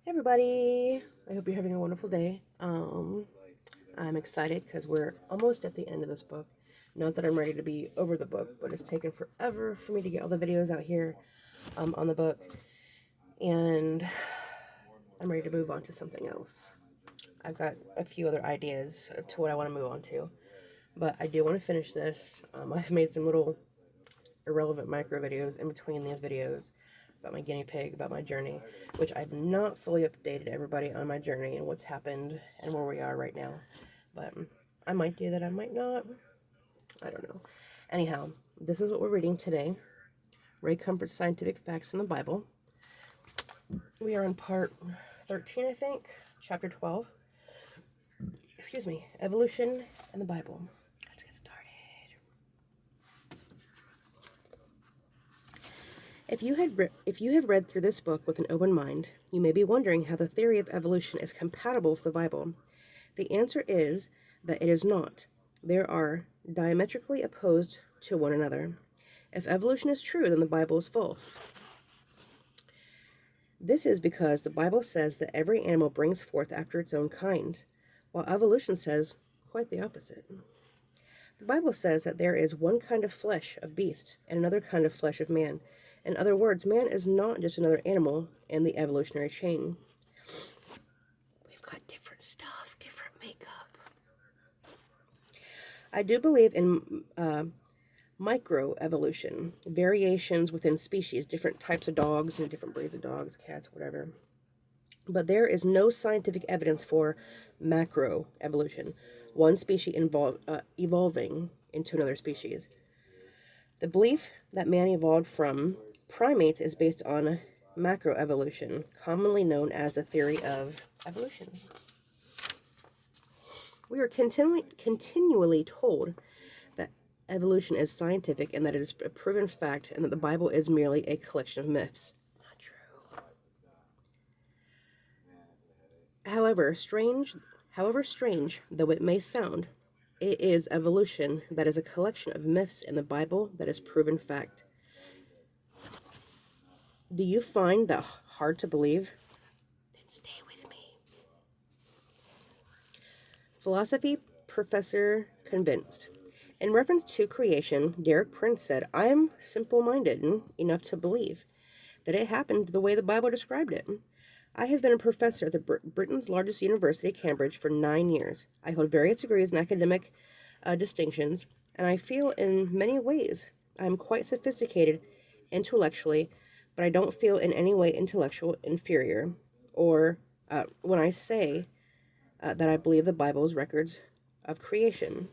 Hey everybody, I hope you're having a wonderful day. I'm excited because we're almost at the end of this book. Not that I'm ready to be over the book, but it's taken forever for me to get all the videos out here on the book, and I'm ready to move on to something else. I've got a few other ideas to what I want to move on to, but I do want to finish this. I've made some little irrelevant micro videos in between these videos about my guinea pig, about my journey, which I've not fully updated everybody on my journey and what's happened and where we are right now. But I might do that, I might not. I don't know. Anyhow, this is what we're reading today. Ray Comfort's Scientific Facts in the Bible. We are on part 13, I think, chapter 12. Excuse me, Evolution and the Bible. Let's get started. If you have read through this book with an open mind, you may be wondering how the theory of evolution is compatible with the Bible. The answer is that it is not. They are diametrically opposed to one another. If evolution is true, then the Bible is false. This is because the Bible says that every animal brings forth after its own kind, while evolution says quite the opposite. The Bible says that there is one kind of flesh of beast and another kind of flesh of man. In other words, man is not just another animal in the evolutionary chain. We've got different stuff, different makeup. I do believe in microevolution, variations within species, different types of dogs and different breeds of dogs, cats, whatever. But there is no scientific evidence for macroevolution, one species evolving into another species. The belief that man evolved from primates is based on macroevolution, commonly known as the theory of evolution. We are continually told that evolution is scientific and that it is a proven fact and that the Bible is merely a collection of myths. Not true. However strange though it may sound, it is evolution that is a collection of myths in the Bible that is proven fact. Do you find that hard to believe? Then stay with me. Philosophy professor convinced. In reference to creation, Derek Prince said, I am simple-minded enough to believe that it happened the way the Bible described it. I have been a professor at Britain's largest university, Cambridge, for 9 years. I hold various degrees and academic distinctions, and I feel in many ways I am quite sophisticated intellectually, but I don't feel in any way intellectual inferior, or when I say that I believe the Bible's records of creation.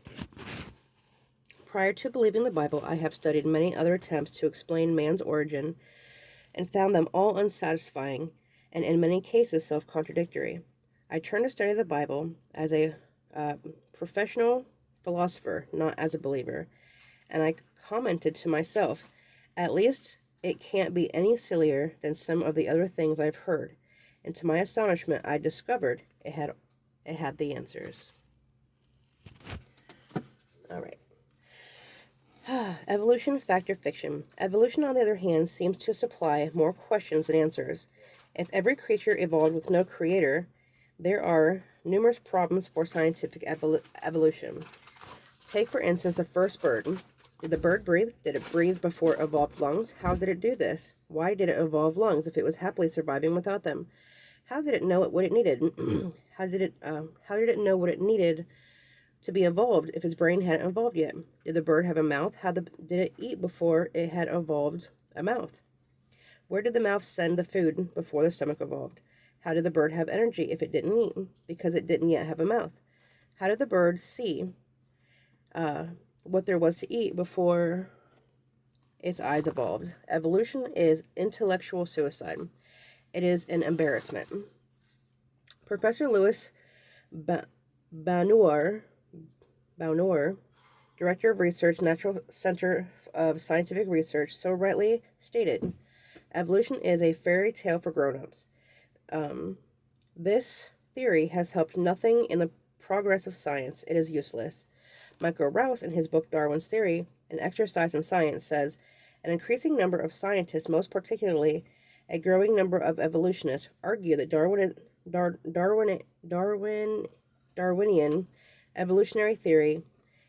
Prior to believing the Bible, I have studied many other attempts to explain man's origin and found them all unsatisfying and in many cases self-contradictory. I turned to study the Bible as a professional philosopher, not as a believer, and I commented to myself, at least it can't be any sillier than some of the other things I've heard, and to my astonishment I discovered it had the answers. All right. Evolution, fact or fiction. Evolution, on the other hand, seems to supply more questions than answers. If every creature evolved with no creator, there are numerous problems for scientific evolution. Take, for instance, the first bird. Did the bird breathe? Did it breathe before it evolved lungs? How did it do this? Why did it evolve lungs if it was happily surviving without them? How did it know what it needed? How did it know what it needed to be evolved if its brain hadn't evolved yet? Did the bird have a mouth? Did it eat before it had evolved a mouth? Where did the mouth send the food before the stomach evolved? How did the bird have energy if it didn't eat? Because it didn't yet have a mouth. How did the bird see what there was to eat before its eyes evolved? Evolution is intellectual suicide. It is an embarrassment. Professor Louis Baunour, Director of Research, National Center of Scientific Research, so rightly stated, evolution is a fairy tale for grown-ups. This theory has helped nothing in the progress of science. It is useless. Michael Rouse, in his book Darwin's Theory, An Exercise in Science, says, an increasing number of scientists, most particularly a growing number of evolutionists argue that Darwinian evolutionary theory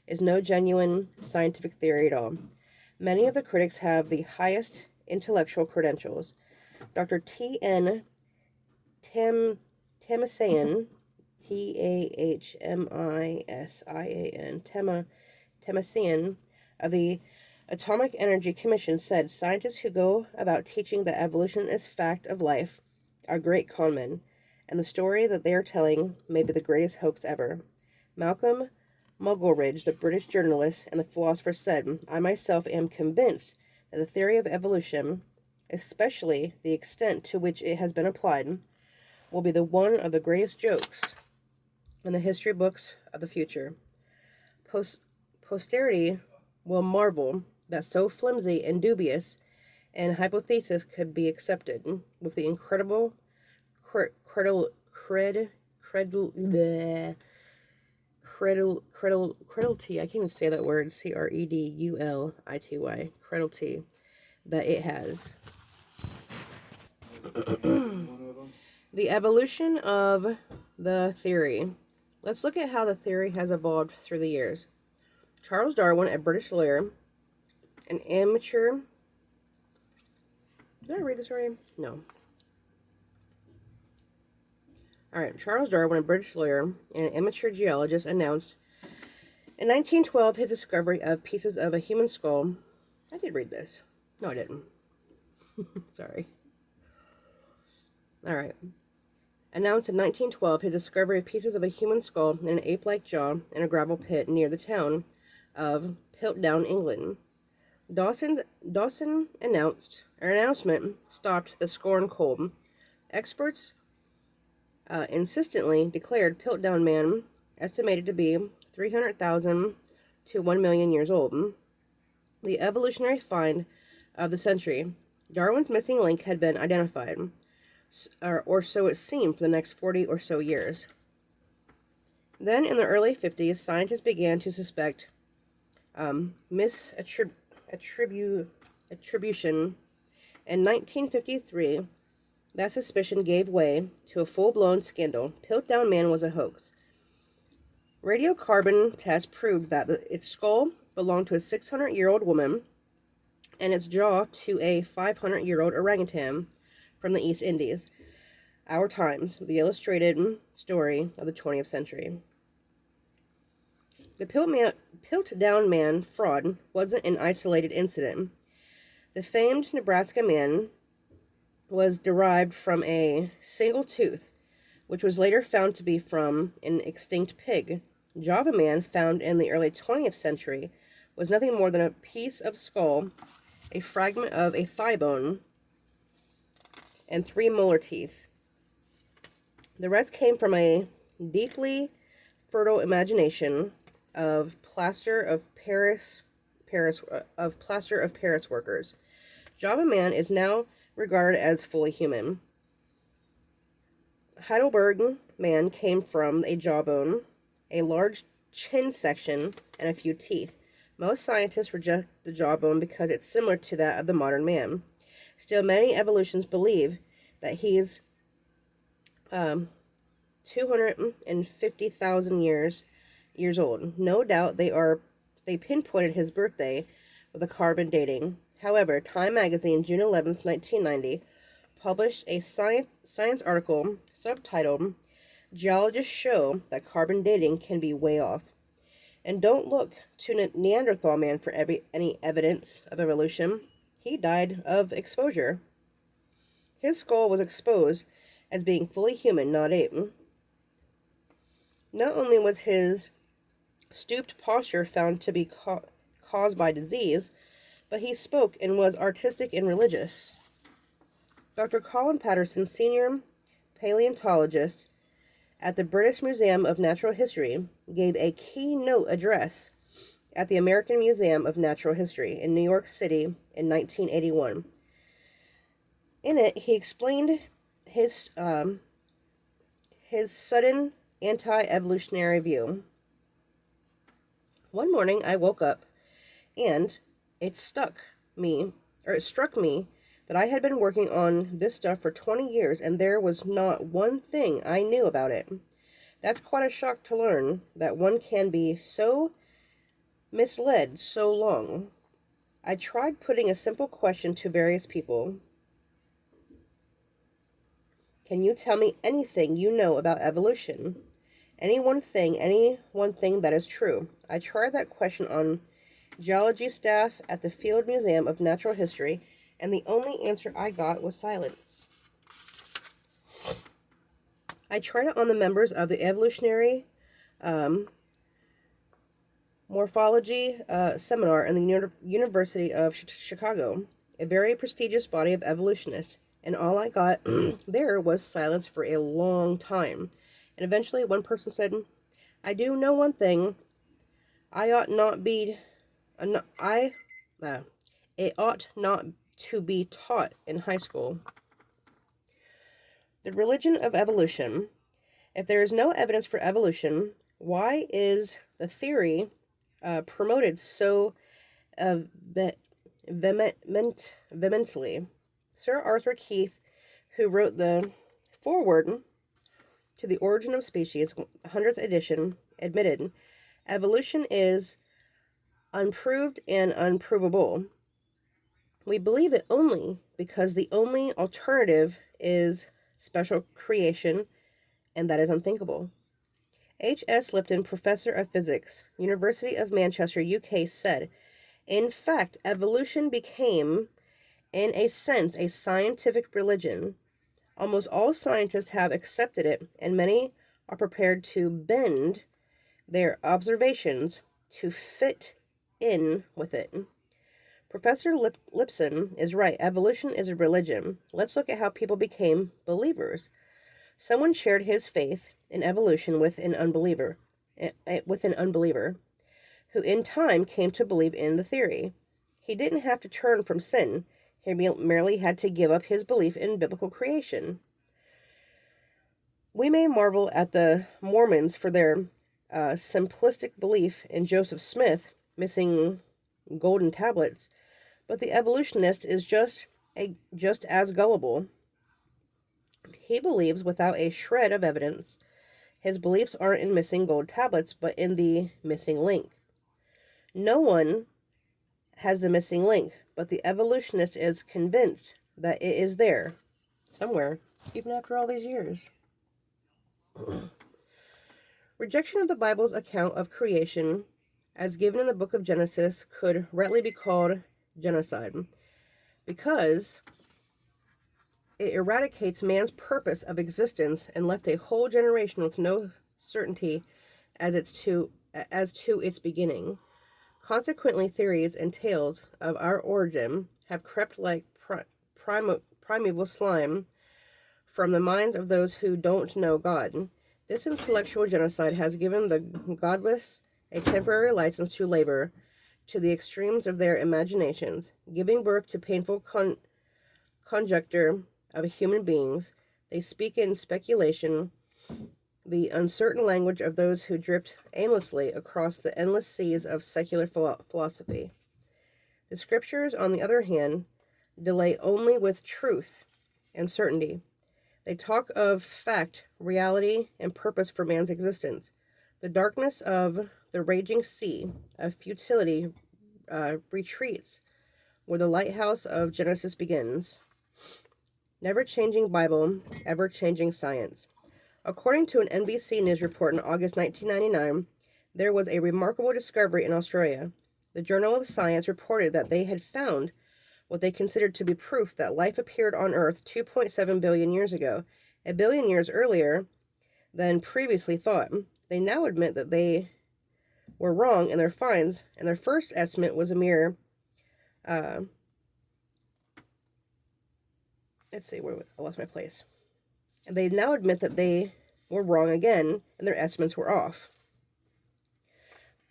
is no genuine scientific theory at all. Many of the critics have the highest intellectual credentials. Dr. T.N. Temasian, Temasian of the Atomic Energy Commission said scientists who go about teaching that evolution is fact of life are great conmen, and the story that they are telling may be the greatest hoax ever. Malcolm Muggeridge, the British journalist and the philosopher, said, I myself am convinced that the theory of evolution, especially the extent to which it has been applied, will be the one of the greatest jokes in the history books of the future. Posterity will marvel that so flimsy and dubious an hypothesis could be accepted with the incredible credulity, I can't even say that word, credulity, credulity, that it has. The evolution of the theory. Let's look at how the theory has evolved through the years. Charles Darwin, a British lawyer, an amateur... Did I read this right? No. Alright, Charles Darwin, a British lawyer and an amateur geologist, announced in 1912 his discovery of pieces of a human skull. I did read this. No, I didn't. Sorry. Alright. Announced in 1912 his discovery of pieces of a human skull and an ape-like jaw in a gravel pit near the town of Piltdown, England. Dawson's announcement stopped the scorn cold. Experts insistently declared Piltdown Man estimated to be 300,000 to 1 million years old. The evolutionary find of the century. Darwin's missing link had been identified, or so it seemed, for the next 40 or so years. Then, in the early 50s, scientists began to suspect misattribution. In 1953, that suspicion gave way to a full-blown scandal. Piltdown Man was a hoax. Radiocarbon tests proved that its skull belonged to a 600-year-old woman and its jaw to a 500-year-old orangutan from the East Indies. Our Times, the illustrated story of the 20th century. The Piltdown Man fraud wasn't an isolated incident. The famed Nebraska Man was derived from a single tooth, which was later found to be from an extinct pig. Java Man, found in the early 20th century, was nothing more than a piece of skull, a fragment of a thigh bone, and 3 molar teeth. The rest came from a deeply fertile imagination of plaster of Paris workers. Java Man is now regarded as fully human. Heidelberg Man came from a jawbone, a large chin section, and a few teeth. Most scientists reject the jawbone because it's similar to that of the modern man. Still, many evolutionists believe that he's 250,000 years old. No doubt they pinpointed his birthday with a carbon dating. However, Time magazine, June 11th, 1990, published a science article subtitled, Geologists Show That Carbon Dating Can Be Way Off. And don't look to Neanderthal Man for any evidence of evolution. He died of exposure. His skull was exposed as being fully human, not ape. Not only was his stooped posture found to be caused by disease, but he spoke and was artistic and religious. Dr. Colin Patterson, senior paleontologist at the British Museum of Natural History, gave a keynote address at the American Museum of Natural History in New York City in 1981. In it, he explained his sudden anti-evolutionary view. One morning, I woke up, and it struck me that I had been working on this stuff for 20 years and there was not one thing I knew about it. That's quite a shock to learn that one can be so misled so long. I tried putting a simple question to various people. Can you tell me anything you know about evolution? Any one thing that is true. I tried that question on geology staff at the Field Museum of Natural History, and the only answer I got was silence. I tried it on the members of the Evolutionary Morphology Seminar in the University of Chicago, a very prestigious body of evolutionists, and all I got there was silence for a long time. And eventually one person said, I do know one thing. I ought not be, I, it ought not to be taught in high school. The religion of evolution. If there is no evidence for evolution, why is the theory promoted so vehemently? Sir Arthur Keith, who wrote the foreword to The Origin of Species, 100th edition, admitted, evolution is unproved and unprovable. We believe it only because the only alternative is special creation, and that is unthinkable. H.S. Lipton, professor of physics, University of Manchester, UK, said, in fact, evolution became, in a sense, a scientific religion. Almost all scientists have accepted it, and many are prepared to bend their observations to fit in with it. Professor Lipson is right. Evolution is a religion. Let's look at how people became believers. Someone shared his faith in evolution with an unbeliever, who in time came to believe in the theory. He didn't have to turn from sin. He merely had to give up his belief in biblical creation. We may marvel at the Mormons for their simplistic belief in Joseph Smith missing golden tablets, but the evolutionist is just as gullible. He believes without a shred of evidence. His beliefs aren't in missing gold tablets, but in the missing link. No one has the missing link, but the evolutionist is convinced that it is there, somewhere, even after all these years. Rejection of the Bible's account of creation, as given in the book of Genesis, could rightly be called genocide, because it eradicates man's purpose of existence and left a whole generation with no certainty as to its beginning. Consequently, theories and tales of our origin have crept like primeval slime from the minds of those who don't know God. This intellectual genocide has given the godless a temporary license to labor to the extremes of their imaginations, giving birth to painful conjecture of human beings. They speak in speculation, the uncertain language of those who drift aimlessly across the endless seas of secular philosophy. The scriptures, on the other hand, delay only with truth and certainty. They talk of fact, reality, and purpose for man's existence. The darkness of the raging sea of futility retreats where the lighthouse of Genesis begins. Never-changing Bible, ever-changing science. According to an NBC News report in August 1999, there was a remarkable discovery in Australia. The Journal of Science reported that they had found what they considered to be proof that life appeared on Earth 2.7 billion years ago, a billion years earlier than previously thought. They now admit that they were wrong in their finds, and their first estimate was a mere, I lost my place. And they now admit that they were wrong again, and their estimates were off.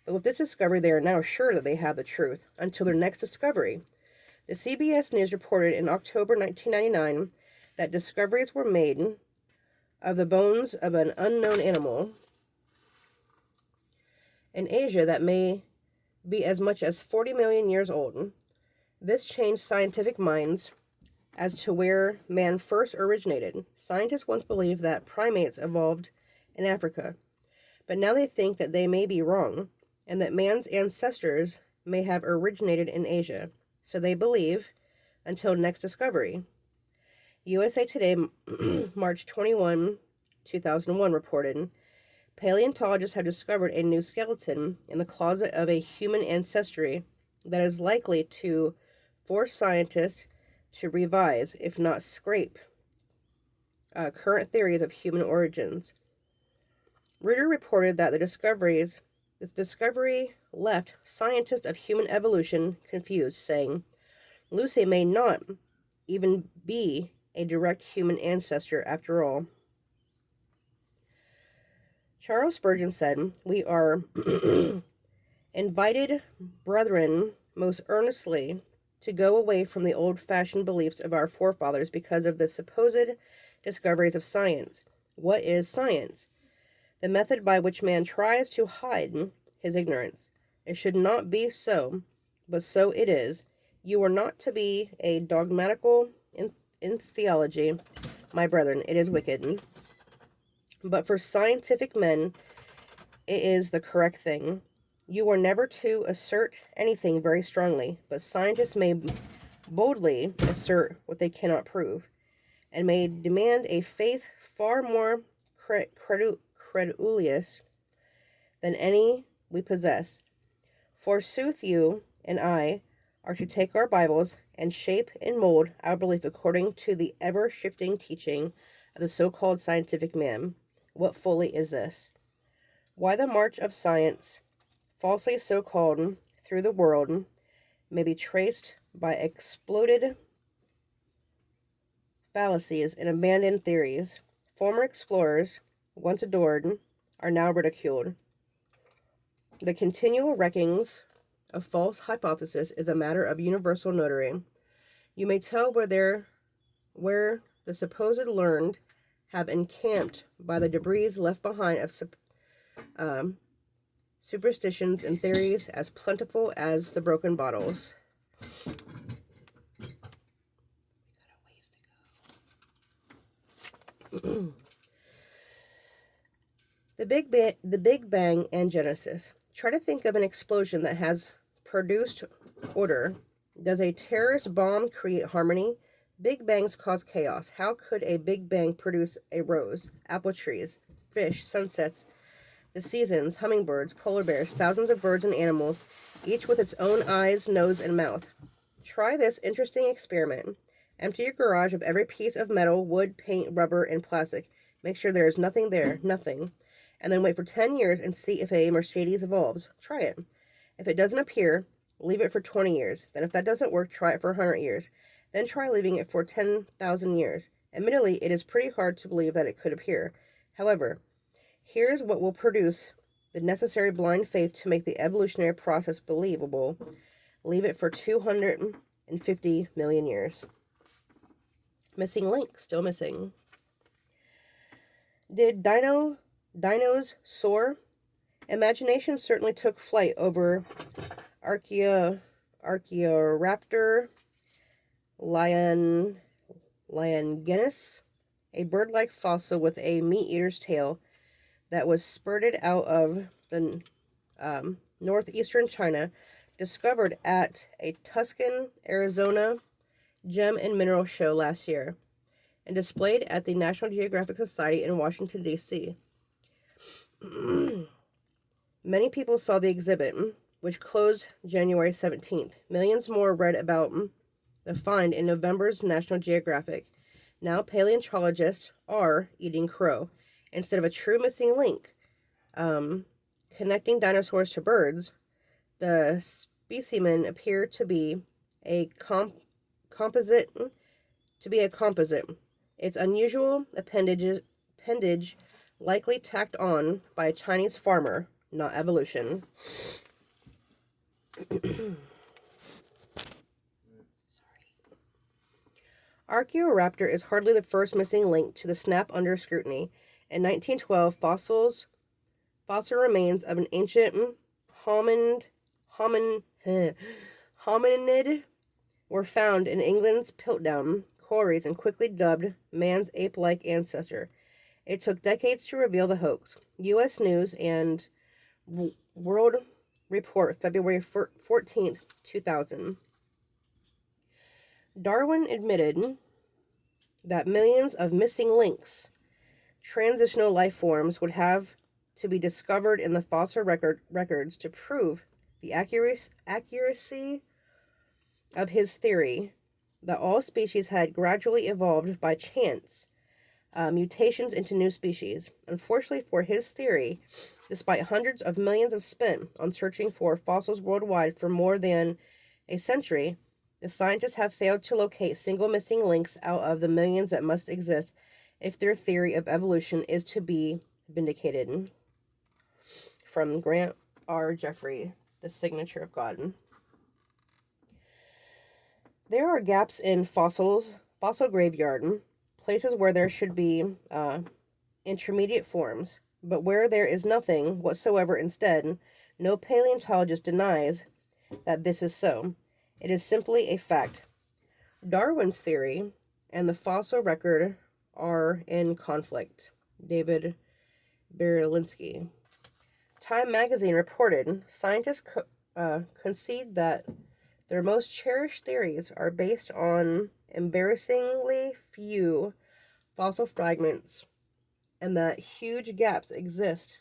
But with this discovery, they are now sure that they have the truth, until their next discovery. The CBS News reported in October 1999 that discoveries were made of the bones of an unknown animal in Asia that may be as much as 40 million years old. This changed scientific minds as to where man first originated. Scientists once believed that primates evolved in Africa, but now they think that they may be wrong, and that man's ancestors may have originated in Asia. So they believe until next discovery. USA Today, March 21, 2001, reported paleontologists have discovered a new skeleton in the closet of a human ancestry that is likely to force scientists to revise, if not scrape, current theories of human origins. Reuters reported that this discovery left scientists of human evolution confused, saying Lucy may not even be a direct human ancestor after all. Charles Spurgeon said, "We are invited, brethren, most earnestly to go away from the old-fashioned beliefs of our forefathers because of the supposed discoveries of science. What is science? The method by which man tries to hide his ignorance. It should not be so, but so it is. You are not to be a dogmatical in theology, my brethren. It is wicked. But for scientific men, it is the correct thing. You are never to assert anything very strongly, but scientists may boldly assert what they cannot prove, and may demand a faith far more credulous than any we possess. Forsooth, you and I are to take our Bibles and shape and mold our belief according to the ever-shifting teaching of the so-called scientific man. What folly is this? Why the march of science, falsely so called, through the world, may be traced by exploded fallacies and abandoned theories. Former explorers, once adored, are now ridiculed. The continual wreckings of false hypothesis is a matter of universal notoriety. You may tell where the supposed learned have encamped by the debris left behind of superstitions and theories as plentiful as the broken bottles. The Big Bang and Genesis. Try to think of an explosion that has produced order. Does a terrorist bomb create harmony? Big bangs cause chaos. How could a Big Bang produce a rose, apple trees, fish, sunsets, the seasons, hummingbirds, polar bears, thousands of birds and animals, each with its own eyes, nose, and mouth? Try this interesting experiment. Empty your garage of every piece of metal, wood, paint, rubber, and plastic. Make sure there is nothing there, nothing. And then wait for 10 years and see if a Mercedes evolves. Try it. If it doesn't appear, leave it for 20 years. Then if that doesn't work, try it for 100 years. Then try leaving it for 10,000 years. Admittedly, it is pretty hard to believe that it could appear. However, here's what will produce the necessary blind faith to make the evolutionary process believable. Leave it for 250 million years. Missing link, still missing. Did dinos soar? Imagination certainly took flight over Archaeoraptor, Liongenus, a bird-like fossil with a meat-eater's tail that was spurted out of the northeastern China, discovered at a Tucson, Arizona gem and mineral show last year, and displayed at the National Geographic Society in Washington, D.C. Many people saw the exhibit, which closed January 17th. Millions more read about the find in November's National Geographic. Now paleontologists are eating crow. Instead of a true missing link connecting dinosaurs to birds, the specimen appear to be a composite. Its unusual appendage likely tacked on by a Chinese farmer, not evolution. Archaeoraptor is hardly the first missing link to the snap under scrutiny. In 1912, fossil remains of an ancient hominid were found in England's Piltdown Tories and quickly dubbed man's ape-like ancestor. It took decades to reveal the hoax. U.S. News and World Report, February 14th, 2000. Darwin admitted that millions of missing links, transitional life forms, would have to be discovered in the fossil records to prove the accuracy of his theory that all species had gradually evolved by chance, mutations into new species. Unfortunately for his theory, despite hundreds of millions of spent on searching for fossils worldwide for more than a century, the scientists have failed to locate single missing links out of the millions that must exist if their theory of evolution is to be vindicated. From Grant R. Jeffrey, The Signature of God. There are gaps in fossil graveyard, places where there should be intermediate forms, but where there is nothing whatsoever instead. No paleontologist denies that this is so. It is simply a fact. Darwin's theory and the fossil record are in conflict. David Berlinski. Time magazine reported scientists concede that their most cherished theories are based on embarrassingly few fossil fragments and that huge gaps exist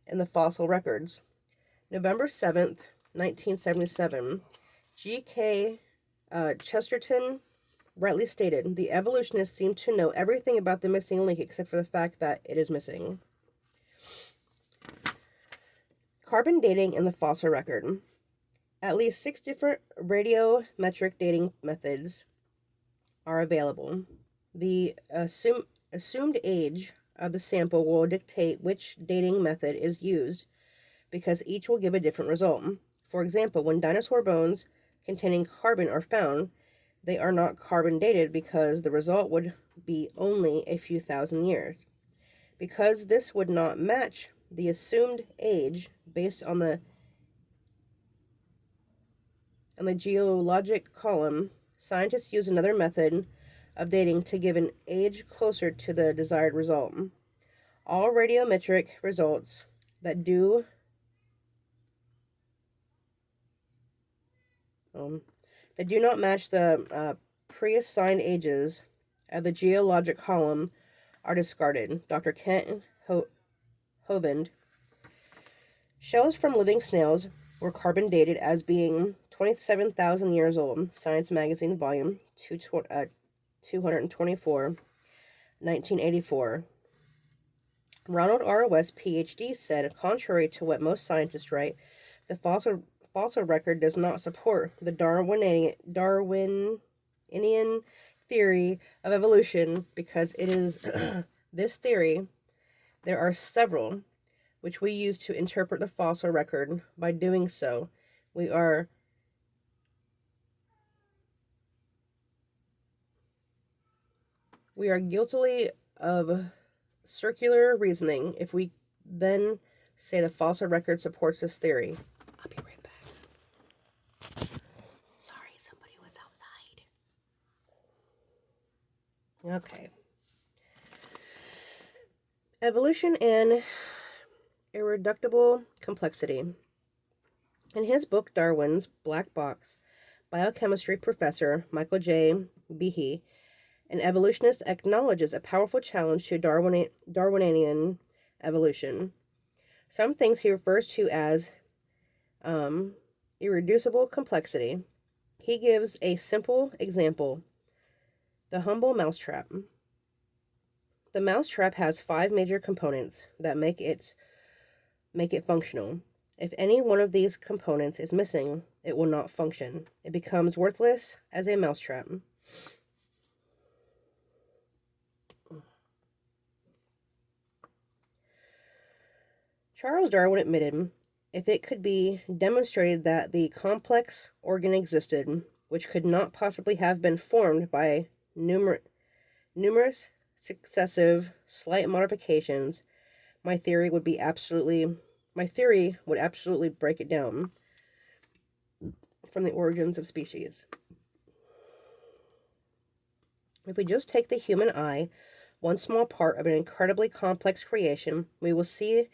in the fossil records. November 7th, 1977, G.K. Chesterton rightly stated, the evolutionists seem to know everything about the missing link except for the fact that it is missing. Carbon dating in the fossil record. At least 6 different radiometric dating methods are available. The assumed age of the sample will dictate which dating method is used because each will give a different result. For example, when dinosaur bones containing carbon are found, they are not carbon dated because the result would be only a few thousand years. Because this would not match the assumed age based on the geologic column, scientists use another method of dating to give an age closer to the desired result. All radiometric results that do not match the pre-assigned ages of the geologic column are discarded. Dr. Kent Hovind. Shells from living snails were carbon dated as being 27,000 years old. Science Magazine, Volume 224, 1984. Ronald R. West, Ph.D., said, contrary to what most scientists write, the fossil record does not support the Darwinian theory of evolution because it is this theory. There are several which we use to interpret the fossil record. By doing so, we are guilty of circular reasoning if we then say the fossil record supports this theory. I'll be right back. Sorry, somebody was outside. Okay. Evolution and irreducible complexity. In his book Darwin's Black Box, biochemistry professor Michael J. Behe, an evolutionist, acknowledges a powerful challenge to Darwinian evolution. Some things he refers to as irreducible complexity. He gives a simple example: the humble mousetrap. The mousetrap has 5 major components that make it functional. If any one of these components is missing, it will not function. It becomes worthless as a mousetrap. Charles Darwin admitted, if it could be demonstrated that the complex organ existed, which could not possibly have been formed by numerous successive slight modifications, my theory would absolutely break it down. From the Origins of Species. If we just take the human eye, one small part of an incredibly complex creation, we will see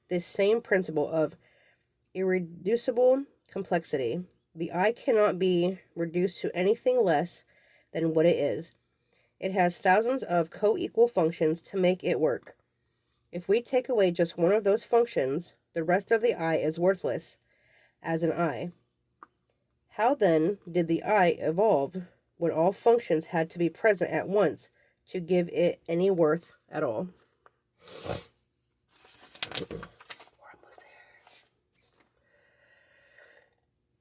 this same principle of irreducible complexity. The eye cannot be reduced to anything less than what it is. It has thousands of co-equal functions to make it work. If we take away just one of those functions, the rest of the eye is worthless as an eye. How then did the eye evolve when all functions had to be present at once to give it any worth at all?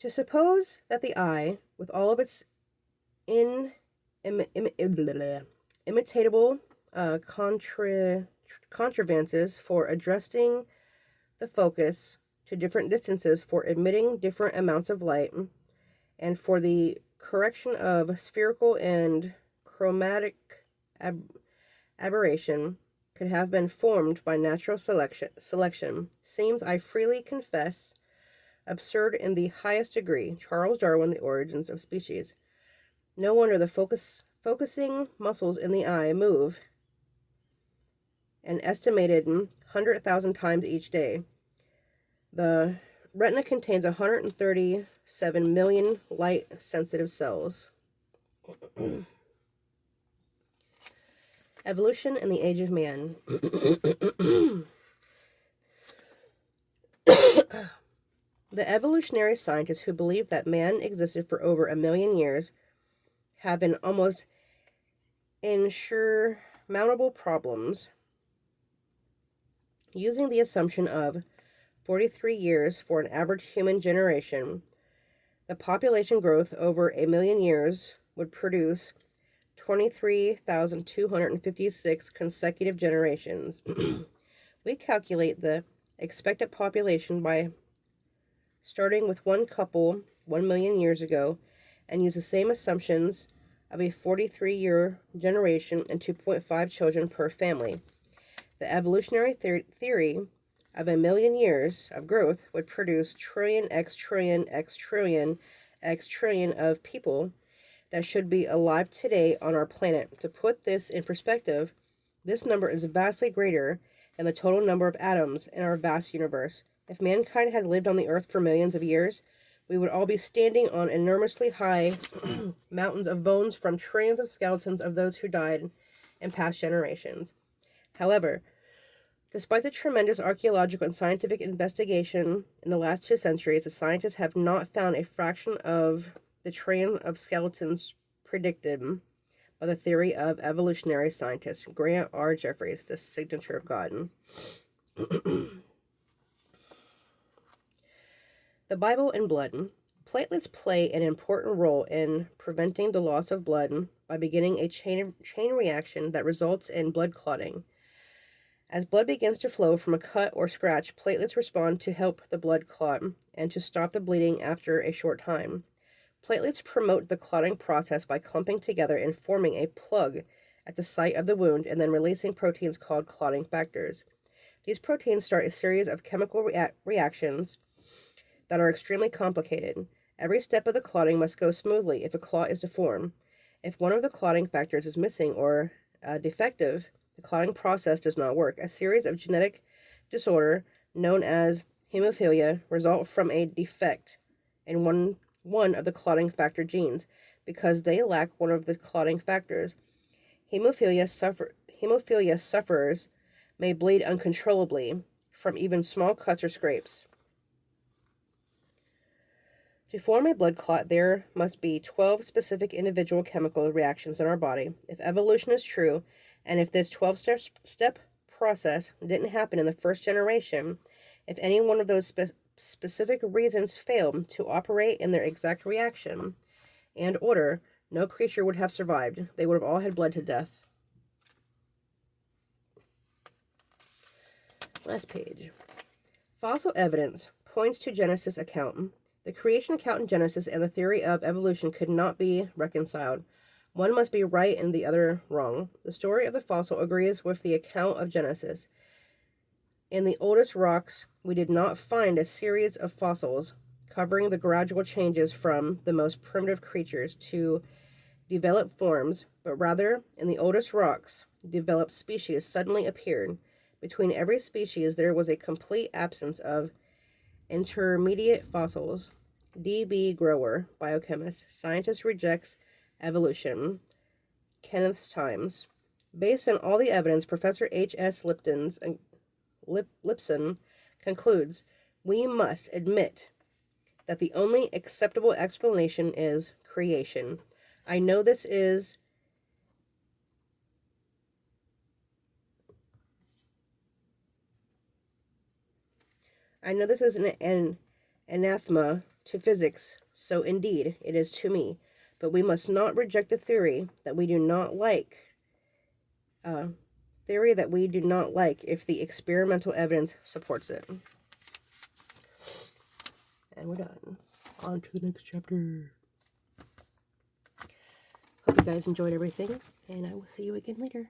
To suppose that the eye, with all of its imitatable contrivances for adjusting the focus to different distances, for emitting different amounts of light, and for the correction of spherical and chromatic aberration, could have been formed by natural selection seems, I freely confess, absurd in the highest degree. Charles Darwin, The Origins of Species. No wonder the focusing muscles in the eye move an estimated 100,000 times each day. The retina contains 137 million light-sensitive cells. Evolution in the Age of Man. The evolutionary scientists who believe that man existed for over 1 million years have an almost insurmountable problems. Using the assumption of 43 years for an average human generation, the population growth over 1 million years would produce 23,256 consecutive generations. We calculate the expected population by starting with one couple 1 million years ago and use the same assumptions of a 43-year generation and 2.5 children per family. The evolutionary theory of 1 million years of growth would produce trillion x trillion x trillion x trillion of people that should be alive today on our planet. To put this in perspective, this number is vastly greater than the total number of atoms in our vast universe. If mankind had lived on the earth for millions of years, we would all be standing on enormously high mountains of bones from trillions of skeletons of those who died in past generations. However, despite the tremendous archaeological and scientific investigation in the last 2 centuries, the scientists have not found a fraction of the trillion of skeletons predicted by the theory of evolutionary scientist Grant R. Jeffries, the signature of God. The Bible and blood. Platelets play an important role in preventing the loss of blood by beginning a chain reaction that results in blood clotting. As blood begins to flow from a cut or scratch, platelets respond to help the blood clot and to stop the bleeding after a short time. Platelets promote the clotting process by clumping together and forming a plug at the site of the wound and then releasing proteins called clotting factors. These proteins start a series of chemical reactions that are extremely complicated. Every step of the clotting must go smoothly if a clot is to form. If one of the clotting factors is missing or defective, the clotting process does not work. A series of genetic disorder known as hemophilia result from a defect in one of the clotting factor genes. Because they lack one of the clotting factors, hemophilia sufferers may bleed uncontrollably from even small cuts or scrapes. To form a blood clot, there must be 12 specific individual chemical reactions in our body. If evolution is true, and if this 12-step process didn't happen in the first generation, if any one of those specific reasons failed to operate in their exact reaction and order, no creature would have survived. They would have all had bled to death. Last page. Fossil evidence points to Genesis account. The creation account in Genesis and the theory of evolution could not be reconciled. One must be right and the other wrong. The story of the fossil agrees with the account of Genesis. In the oldest rocks, we did not find a series of fossils covering the gradual changes from the most primitive creatures to developed forms but rather in the oldest rocks developed species suddenly appeared. Between every species there was a complete absence of intermediate fossils. D.B. Grower, biochemist, scientist rejects evolution. Kenneth's Times. Based on all the evidence, Professor H.S. Lipson concludes, we must admit that the only acceptable explanation is creation. I know this is an anathema to physics, so indeed it is to me. But we must not reject the theory that we do not like if the experimental evidence supports it. And we're done. On to the next chapter. Hope you guys enjoyed everything, and I will see you again later.